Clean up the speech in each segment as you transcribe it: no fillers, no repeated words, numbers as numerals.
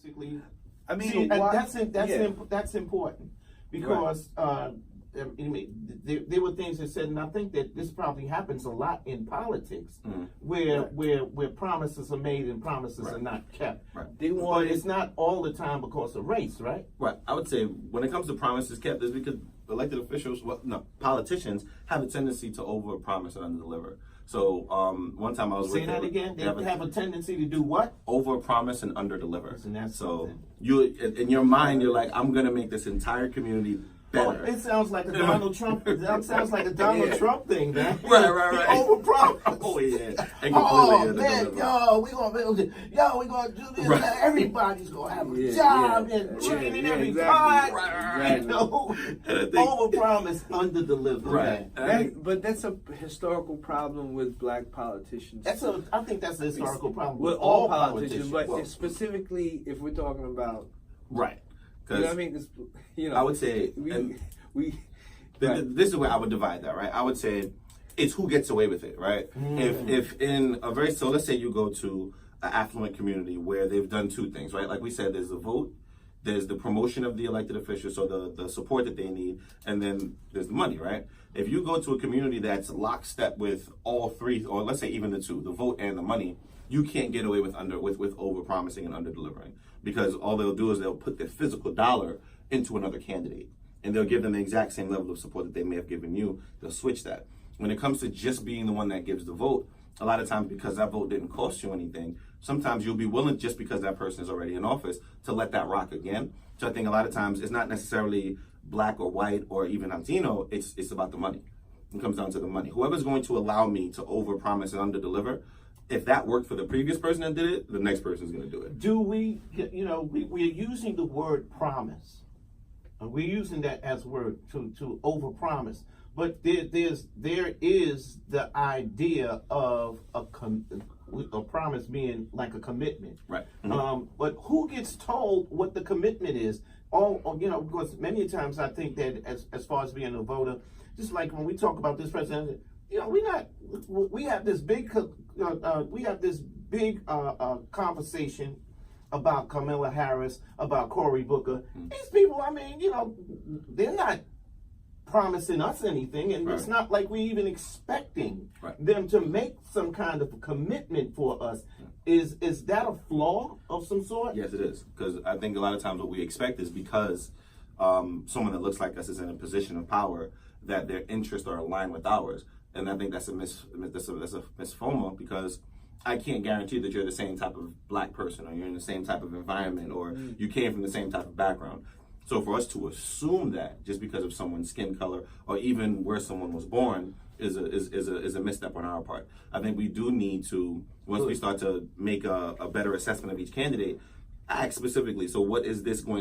Basically, I mean, see, why, that's important because I mean, there were things that said, and I think that this probably happens a lot in politics, where promises are made and promises are not kept. Right. But it's not all the time because of race, right? Right. I would say when it comes to promises kept, is because elected officials, politicians have a tendency to overpromise and underdeliver. So one time I was Say that again. They have a tendency to do what? Overpromise and underdeliver. And that's so you, in your mind, you're like, I'm gonna make this entire community better. Oh, it sounds like a Donald Trump. That sounds like a Donald Trump thing, man. Right. Overpromise. Oh yeah. Oh man, we gonna do this. Right. Everybody's gonna have a job and chicken in every pot. Right. You know, overpromise, underdeliver. Right. But that's a historical problem with black politicians. I think that's a historical problem with all politicians. But specifically, if we're talking about you know what I mean? It's, I would say this is where I would divide that, right? I would say it's who gets away with it, right? If in a so let's say you go to an affluent community where they've done two things, right? Like we said, there's the vote, there's the promotion of the elected officials, so the support that they need, and then there's the money, right? If you go to a community that's lockstep with all three, or let's say even the two, the vote and the money, you can't get away with over promising and under delivering, because all they'll do is they'll put their physical dollar into another candidate, and they'll give them the exact same level of support that they may have given you. They'll switch that. When it comes to just being the one that gives the vote, a lot of times because that vote didn't cost you anything, sometimes you'll be willing, just because that person is already in office, to let that rock again. So I think a lot of times it's not necessarily black or white or even Latino, it's about the money. It comes down to the money. Whoever's going to allow me to overpromise and underdeliver, if that worked for the previous person that did it, the next person is going to do it. Do we, we're using the word promise. We're using that as a word to overpromise. But there is the idea of a promise being like a commitment. Right. But who gets told what the commitment is? Because many times I think that as far as being a voter, just like when we talk about this president, we have this big conversation about Kamala Harris, about Cory Booker. These people, I mean, they're not promising us anything, and it's not like we're even expecting them to make some kind of commitment for us. Is that a flaw of some sort? Yes, it is, because I think a lot of times what we expect is because someone that looks like us is in a position of power, that their interests are aligned with ours. And I think that's a misfoma, because I can't guarantee that you're the same type of black person, or you're in the same type of environment, or you came from the same type of background. So for us to assume that just because of someone's skin color or even where someone was born is a misstep on our part. I think we do need to, once we start to make a better assessment of each candidate, ask specifically, so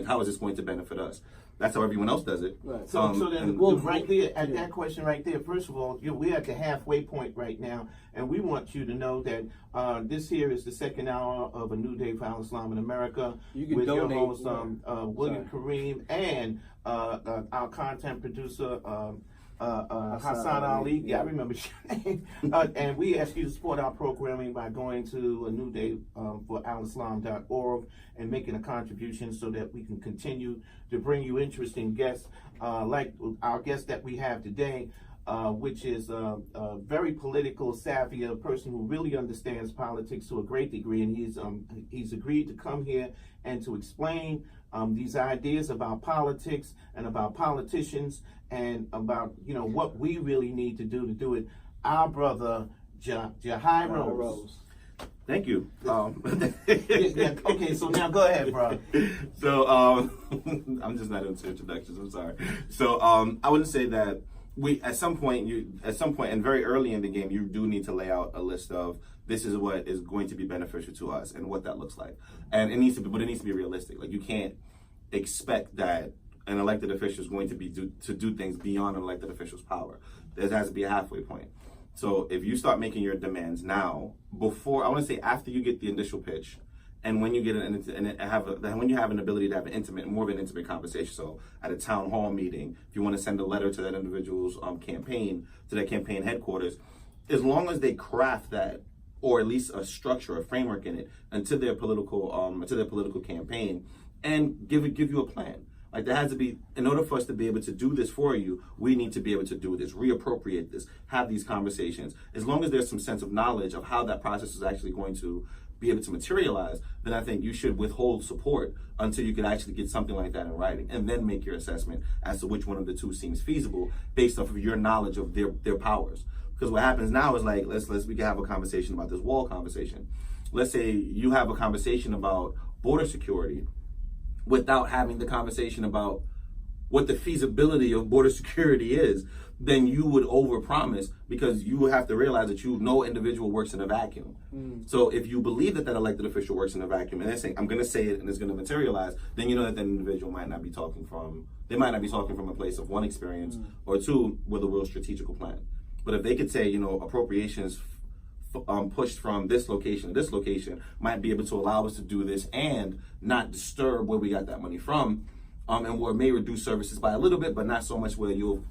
how is this going to benefit us? That's how everyone else does it. Right. So then, right there, at that question right there, first of all, we're at the halfway point right now, and we want you to know that this here is the second hour of A New Day for Al-Islam in America, with your host, William Kareem, and our content producer, Hassan Ali. Yeah, I remember your name. And we ask you to support our programming by going to ANEWDAYForAlIslam.org and making a contribution so that we can continue to bring you interesting guests like our guest that we have today, which is a very political savvy, a person who really understands politics to a great degree, and he's agreed to come here and to explain these ideas about politics and about politicians and about what we really need to do it. Our brother JAHI Rose. Thank you. Okay, so now go ahead, bro. So I'm just not into introductions. I'm sorry. So I wouldn't say that at some point and very early in the game, you do need to lay out a list of this is what is going to be beneficial to us and what that looks like, and it needs to be realistic. Like, you can't expect that an elected official is going to do things beyond an elected official's power. There has to be a halfway point. So if you start making your demands now, after you get the initial pitch, and when you get when you have an ability to have more of an intimate conversation. So at a town hall meeting, if you want to send a letter to that individual's campaign, to their campaign headquarters, as long as they craft that or at least a structure, a framework in it, into their political campaign, and give you a plan. Like, there has to be, in order for us to be able to do this for you, we need to be able to do this, reappropriate this, have these conversations. As long as there's some sense of knowledge of how that process is actually going to be able to materialize, then I think you should withhold support until you can actually get something like that in writing, and then make your assessment as to which one of the two seems feasible based off of your knowledge of their powers. Because what happens now is, like, we can have a conversation about this wall conversation. Let's say you have a conversation about border security without having the conversation about what the feasibility of border security is, then you would overpromise, because you would have to realize that no individual works in a vacuum. So if you believe that elected official works in a vacuum, and they're saying, I'm going to say it and it's going to materialize, then you know that individual might not be talking from a place of one, experience, or two, with a real strategical plan. But if they could say, appropriations pushed from this location to this location might be able to allow us to do this and not disturb where we got that money from, and where it may reduce services by a little bit, but not so much where you'll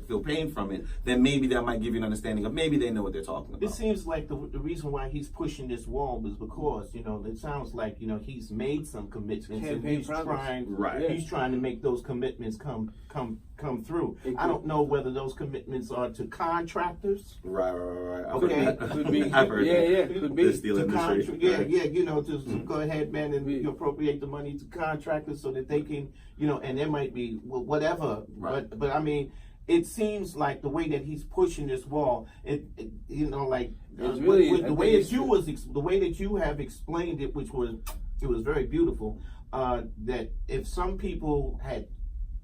feel pain from it, then maybe that might give you an understanding of maybe they know what they're talking about. It seems like the reason why he's pushing this wall is because, it sounds like, he's made some commitments, and he's trying to make those commitments come through. I don't know whether those commitments are to contractors. Right. Okay. Could be. I've heard that. Could be. The steel industry. Just go ahead, man, and you appropriate the money to contractors so that they can, and there might be whatever. Right. But I mean, it seems like the way that he's pushing this wall, the way that you have explained it, which was very beautiful. That if some people had.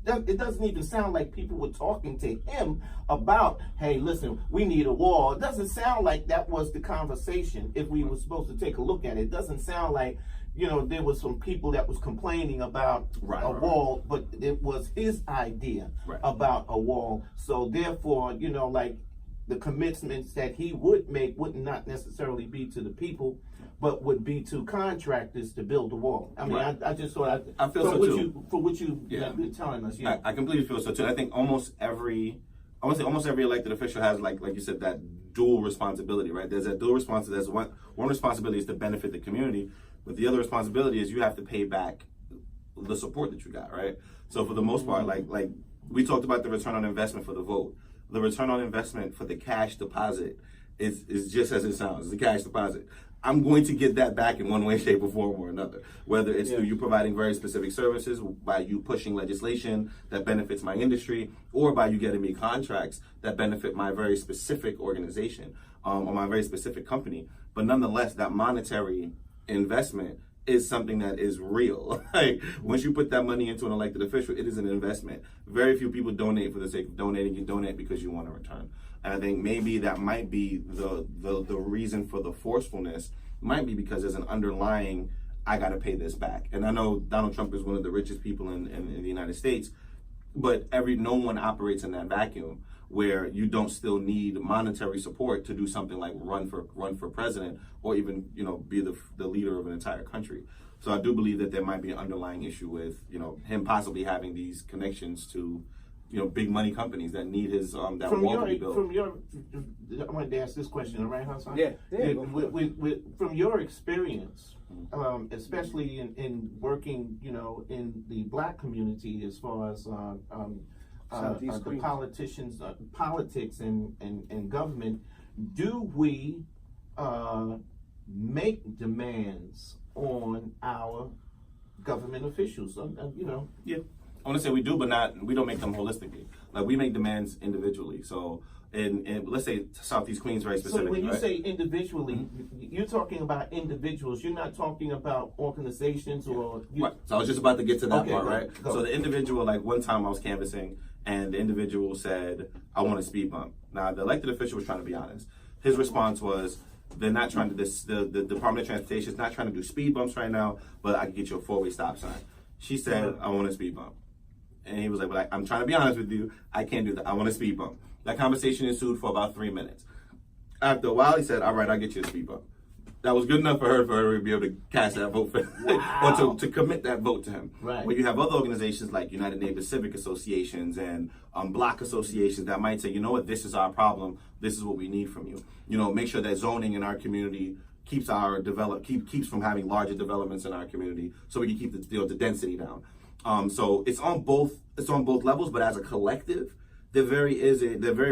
It doesn't even sound like people were talking to him about, hey, listen, we need a wall. It doesn't sound like that was the conversation if we were supposed to take a look at it. It doesn't sound like, there was some people that was complaining about a wall, but it was his idea about a wall. So therefore, the commitments that he would make would not necessarily be to the people, but would be to contractors to build the wall. I mean, I just thought I feel so too. For what you've been telling us, I completely feel so too. I think almost every elected official has, like you said, that dual responsibility, right? There's that dual responsibility. There's one responsibility is to benefit the community, but the other responsibility is you have to pay back the support that you got, right? So for the most part, like we talked about the return on investment for the vote. The return on investment for the cash deposit is just as it sounds, it's a cash deposit. I'm going to get that back in one way, shape, or form or another. Whether it's through you providing very specific services, by you pushing legislation that benefits my industry, or by you getting me contracts that benefit my very specific organization or my very specific company. But nonetheless, that monetary investment is something that is real. Like, once you put that money into an elected official, it is an investment. Very few people donate for the sake of donating. You donate because you want a return. And I think maybe that might be the reason for the forcefulness, might be because there's an underlying, I got to pay this back. And I know Donald Trump is one of the richest people in the United States, but no one operates in that vacuum where you don't still need monetary support to do something like run for president, or even be the leader of an entire country. So I do believe that there might be an underlying issue with him possibly having these connections to big money companies that need his wall to be built. I wanted to ask this question, all right, Hassan? Yeah. From your experience, especially in working, in the Black community, as far as the politics and government, do we make demands on our government officials? Yeah. I want to say we do, but we don't make them holistically. Like, we make demands individually. So, in let's say Southeast Queens, very specifically. So when you say individually, you're talking about individuals. You're not talking about organizations or. Right. So I was just about to get to that part, right? Go. So the individual, like, one time I was canvassing, and the individual said, "I want a speed bump." Now the elected official was trying to be honest. His response was, "They're not trying to. The Department of Transportation is not trying to do speed bumps right now, but I can get you a 4-way stop sign." She said, "I want a speed bump." And he was like, "But I'm trying to be honest with you. I can't do that. I want a speed bump." That conversation ensued for about 3 minutes. After a while, he said, "All right, I'll get you a speed bump." That was good enough for her to be able to cast that vote for or to commit that vote to him. Right. When you have other organizations like United Neighbors Civic Associations and block associations that might say, you know what, this is our problem, this is what we need from you. You know, make sure that zoning in our community keeps keeps from having larger developments in our community, so we can keep the density down. So it's on both levels, but as a collective, there very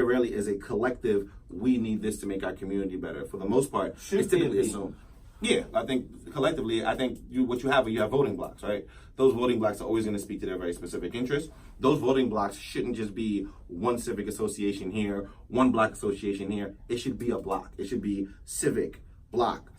rarely is a collective. We need this to make our community better. For the most part, it's typically assumed. Yeah, I think collectively, what you have voting blocks, right? Those voting blocks are always going to speak to their very specific interests. Those voting blocks shouldn't just be one civic association here, one block association here. It should be a block. It should be civic, block,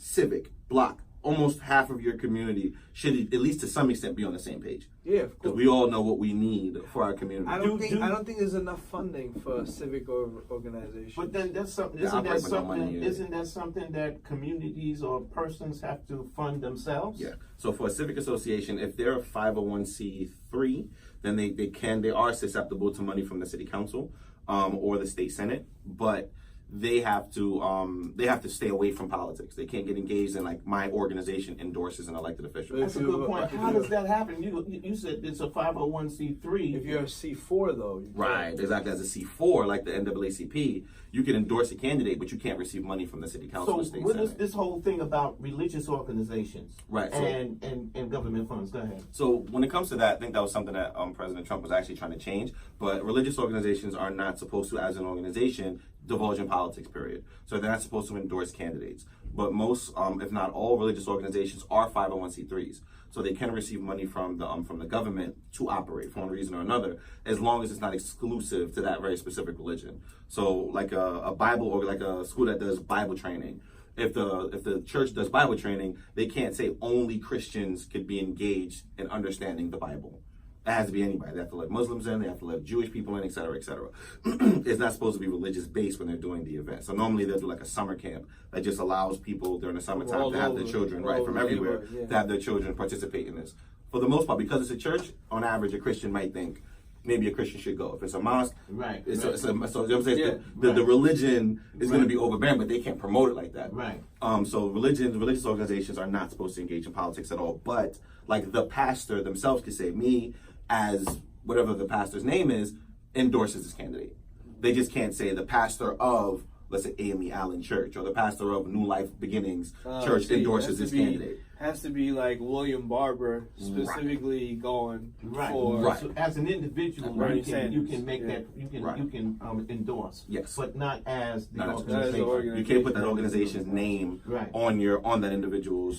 almost half of your community should, at least to some extent, be on the same page. Yeah, of course. Because we all know what we need for our community. I don't think there's enough funding for civic organizations. But then that's something. Isn't that something that communities or persons have to fund themselves? Yeah. So for a civic association, if they're a 501c3, then they are susceptible to money from the city council or the state senate, but they have to stay away from politics. They can't get engaged in, like, my organization endorses an elected official. That's a good point. How does that happen? You said it's a 501c3. If you're a C4 though, Right, exactly. As a C4, like the NAACP, you can endorse a candidate, but you can't receive money from the city council or state what senate. is this whole thing about religious organizations, right? And government funds? Go ahead. So when it comes to that, I think that was something that President Trump was actually trying to change. But religious organizations are not supposed to, as an organization, divulge in politics, period. So they're not supposed to endorse candidates. But most, if not all, religious organizations are 501c3s. So they can receive money from the government to operate for one reason or another, as long as it's not exclusive to that very specific religion. So like a Bible, or like a school that does Bible training. If the church does Bible training, they can't say only Christians could be engaged in understanding the Bible. It has to be anybody. They have to let Muslims in, they have to let Jewish people in, et cetera, et cetera. It's not supposed to be religious based when they're doing the event. So normally they'll do like a summer camp that just allows people during the summertime to have their children, right, from everywhere, to have their children participate in this. For the most part, because it's a church, on average, a Christian might think maybe a Christian should go. If it's a mosque, right. So you know what I'm saying? The religion is going to be overbearing, but they can't promote it like that. Right. So religious organizations are not supposed to engage in politics at all. But like the pastor themselves could say, me, as whatever the pastor's name is, endorses this candidate. They just can't say the pastor of, let's say, AME Allen Church, or the pastor of New Life Beginnings Church endorses this candidate. Has to be like William Barber specifically going for. Right. So as an individual, you can make that. You can endorse. Yes. But not as the Not organization. You can't put that organization's name on that individual's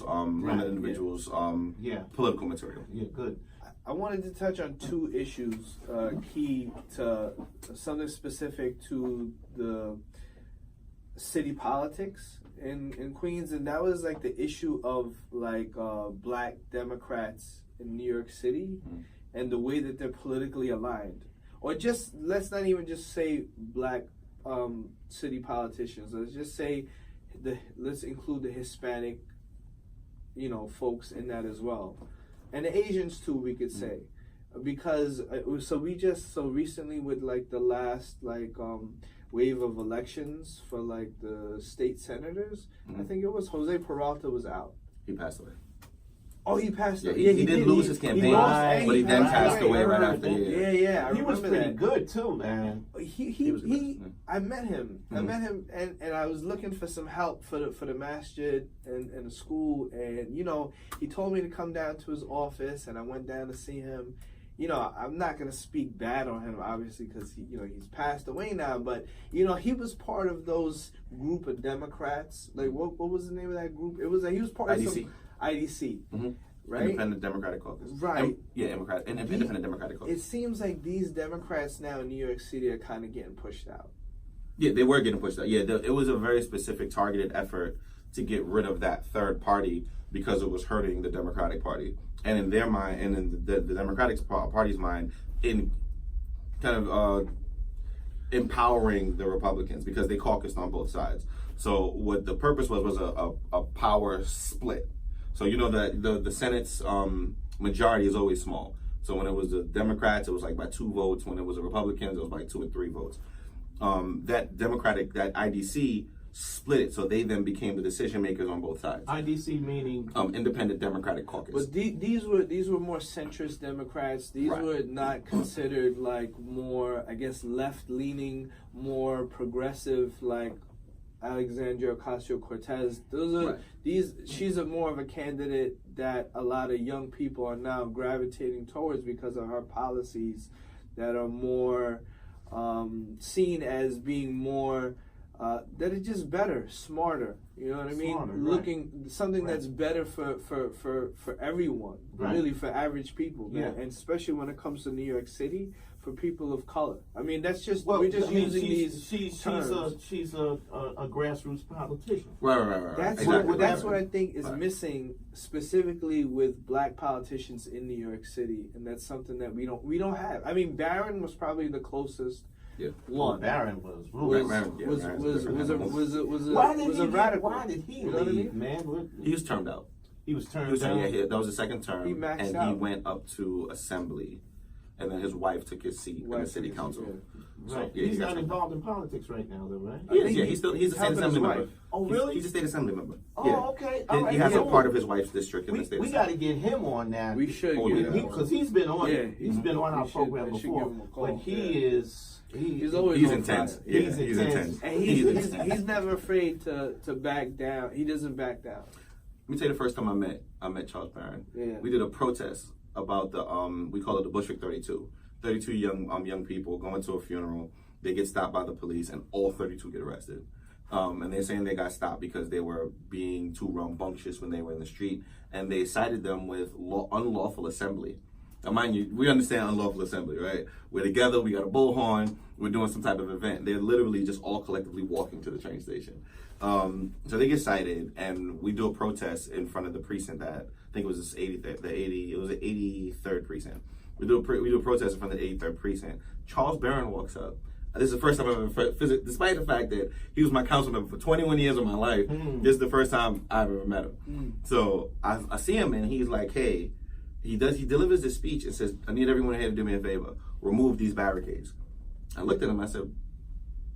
political material. Yeah. Good. I wanted to touch on two issues key to something specific to the city politics in Queens, and that was like the issue of like black Democrats in New York City and the way that they're politically aligned. Or just, let's not even just say black city politicians. Let's just say let's include the Hispanic, folks in that as well. And the Asians too, we could say, because so recently with like the last wave of elections for like the state senators, I think it was Jose Peralta was out. He passed away. Oh, he passed away. Yeah, he did lose his campaign, but he then passed away right after. Yeah. He was pretty good too, man. I met him. And I was looking for some help for the masjid and the school, and he told me to come down to his office, and I went down to see him. I'm not gonna speak bad on him, obviously, because he's passed away now. But he was part of those group of Democrats. Like what was the name of that group? It was he was part IDC. of some IDC. Right? Independent Democratic Caucus. Right. Independent Democratic Caucus. It seems like these Democrats now in New York City are kind of getting pushed out. Yeah, they were getting pushed out. Yeah, it was a very specific targeted effort to get rid of that third party because it was hurting the Democratic Party. And in their mind, and in the Democratic Party's mind, in kind of empowering the Republicans, because they caucused on both sides. So what the purpose was a power split. So that the Senate's majority is always small. So when it was the Democrats, it was like by 2 votes. When it was the Republicans, it was by 2 and 3 votes. That IDC split it, so they then became the decision makers on both sides. IDC meaning Independent Democratic Caucus. But these were more centrist Democrats. These Right. were not considered like more, I guess, left leaning, more progressive, like Alexandria Ocasio-Cortez. Those are Right. She's more of a candidate that a lot of young people are now gravitating towards because of her policies that are more seen as being more. That is just better, smarter. You know what I mean? Smarter, right. Looking something Right. that's better for everyone, Right. really for average people, man. Yeah. And especially when it comes to New York City, for people of color. I mean, that's just well, we're just I mean, using she's, these terms. she's a grassroots politician. Right. That's Exactly. that's what I think is Right. missing specifically with black politicians in New York City, and that's something that we don't have. I mean, Barron was probably the closest one. Barron was a radical. Why did he You know what I leave, mean? man? He was termed out. He was turned down. Yeah, that was the second term. He maxed and out. he went up to Assembly. And then his wife took his seat in the city council. So, Right. yeah, He's he got not turned involved in politics right now, though, right? He is, yeah. He's a state helping assembly his member. wife. Oh, really? He's a state assembly member. Oh, yeah. okay. He, All right. he has Yeah. a part of his wife's district in the state We assembly. got to get him on now. We should Oh, get yeah. him. Because he's been on. Yeah, He's been on our we should- program we should before. give him a call, But he yeah. is. He's always He's on intense. fire. Yeah, He's he's intense. intense. And he's never afraid to back down. He doesn't back down. Let me tell you the first time I met Charles Barron. Yeah. We did a protest about the we call it the Bushwick 32. 32 young people going to a funeral. They get stopped by the police, and all 32 get arrested. And they're saying they got stopped because they were being too rambunctious when they were in the street, and they cited them with unlawful assembly. Now, mind you, we understand unlawful assembly, right? We're together, we got a bullhorn, we're doing some type of event. They're literally just all collectively walking to the train station. So they get cited, and we do a protest in front of the precinct that I think it was the 83rd precinct. We do a protest in front of the 83rd precinct. Charles Barron walks up. This is the first time I've ever despite the fact that he was my council member for 21 years of my life, this is the first time I've ever met him. So I see him, and he's like, hey, he delivers this speech and says, I need everyone here to do me a favor, remove these barricades. I looked at him, I said,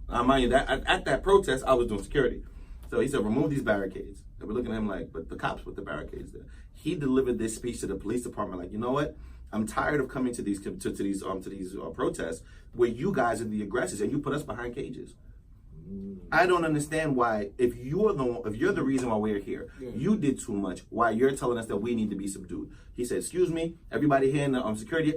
mind you, at that protest, I was doing security. So he said, remove these barricades. And we're looking at him like, but the cops put the barricades there. He delivered this speech to the police department like, you know what? I'm tired of coming to these protests where you guys are the aggressors and you put us behind cages. I don't understand why, if you're the reason why we're here, you did too much, why you're telling us that we need to be subdued. He said, excuse me, everybody here in the security,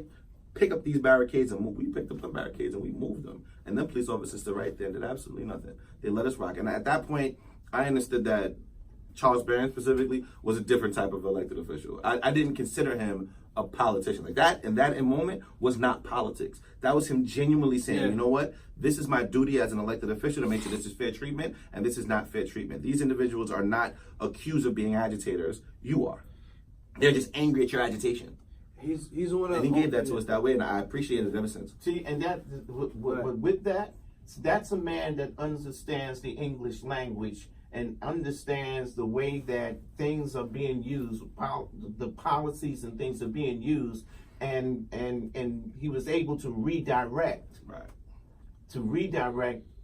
pick up these barricades and move. We picked up the barricades and we moved them. And then police officers stood right there and did absolutely nothing. They let us rock. And at that point, I understood that Charles Barron specifically was a different type of elected official. I didn't consider him a politician. Like that, and that moment was not politics. That was him genuinely saying, you know what? This is my duty as an elected official to make sure this is fair treatment, and this is not fair treatment. These individuals are not accused of being agitators. You are. They're just angry at your agitation. He's one of And he gave that to us that way, and I appreciate it ever since. See, and that, with that, that's a man that understands the English language and understands the way that things are being used, the policies and things are being used, and he was able to redirect,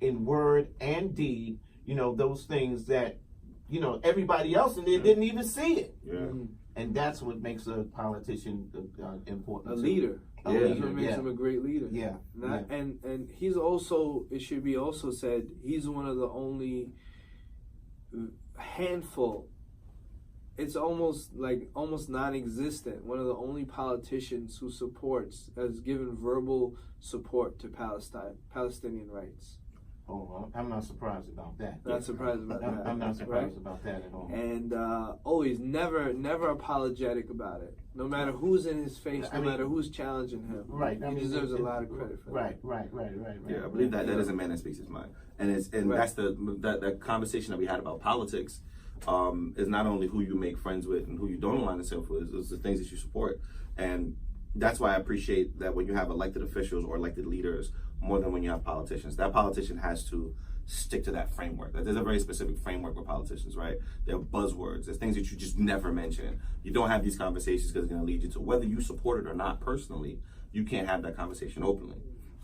in word and deed, those things that, everybody else in there didn't even see it. Yeah. And that's what makes a politician important. A leader. Yeah, That's what makes him a great leader. Yeah. And he's also, it should be also said, he's one of the only handful, it's almost non-existent, one of the only politicians who has given verbal support to Palestinian rights. Oh, I'm not surprised about that. Not surprised about that. I'm not surprised about that at all. And always never apologetic about it. No matter who's in his face, no matter who's challenging him. Right. He deserves a lot of credit for that. Right. Yeah, I believe that is a man that speaks his mind, and that's that conversation that we had about politics. Is not only who you make friends with and who you don't align yourself with, it's the things that you support, and that's why I appreciate that when you have elected officials or elected leaders more than when you have politicians. That politician has to stick to that framework. There's a very specific framework with politicians, right? There are buzzwords. There's things that you just never mention. You don't have these conversations because it's going to lead you to whether you support it or not personally. You can't have that conversation openly.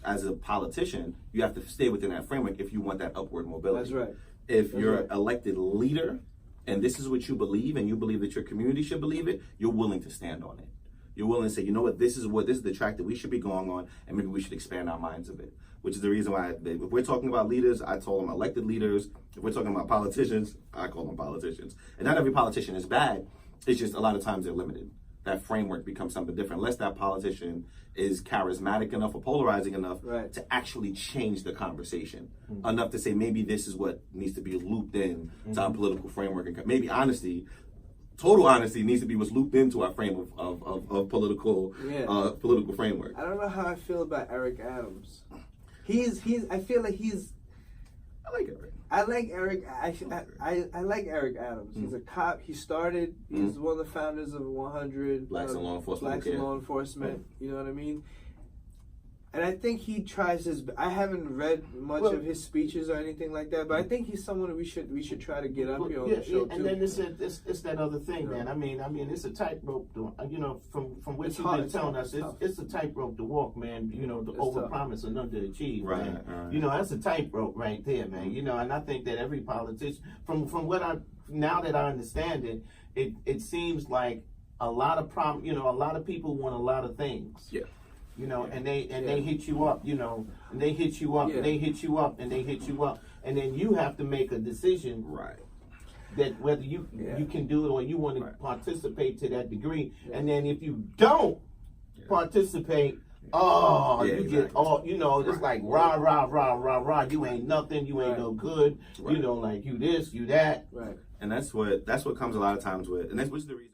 As a politician, you have to stay within that framework if you want that upward mobility. That's right. If you're an elected leader and this is what you believe and you believe that your community should believe it, you're willing to stand on it. You're willing to say, you know what, this is the track that we should be going on, and maybe we should expand our minds a bit. Which is the reason why, if we're talking about leaders, I call them elected leaders. If we're talking about politicians, I call them politicians. And not every politician is bad. It's just a lot of times they're limited. That framework becomes something different, unless that politician is charismatic enough or polarizing enough to actually change the conversation. Enough to say maybe this is what needs to be looped in to our political framework. And maybe honesty, total honesty, needs to be what's looped into our frame of political political framework. I don't know how I feel about Eric Adams. I feel like he's. I like Eric. I like Eric. I like Eric Adams. He's a cop. He's one of the founders of 100 Blacks in Law Enforcement. Blacks in Law Enforcement. You know what I mean? And I think he tries his. I haven't read much of his speeches or anything like that, but I think he's someone that we should try to get up here on the show too. And then it's that other thing, man. I mean, it's a tightrope. You know, from what you've been telling us, it's a tightrope to walk, man. You know, to overpromise and underachieve, man. Right. You know, that's a tightrope right there, man. You know, and I think that every politician, from what now that I understand it seems like a lot of people want a lot of things. Yeah. You know, and they hit you up, you know, and they hit you up, and they hit you up, and they hit you up, and then you have to make a decision, that whether you can do it or you want to participate to that degree, and then if you don't participate, you get all, you know, it's like rah rah rah rah rah, you ain't nothing, you ain't no good, you know, like you this, you that, and that's what comes a lot of times with, and which is the reason.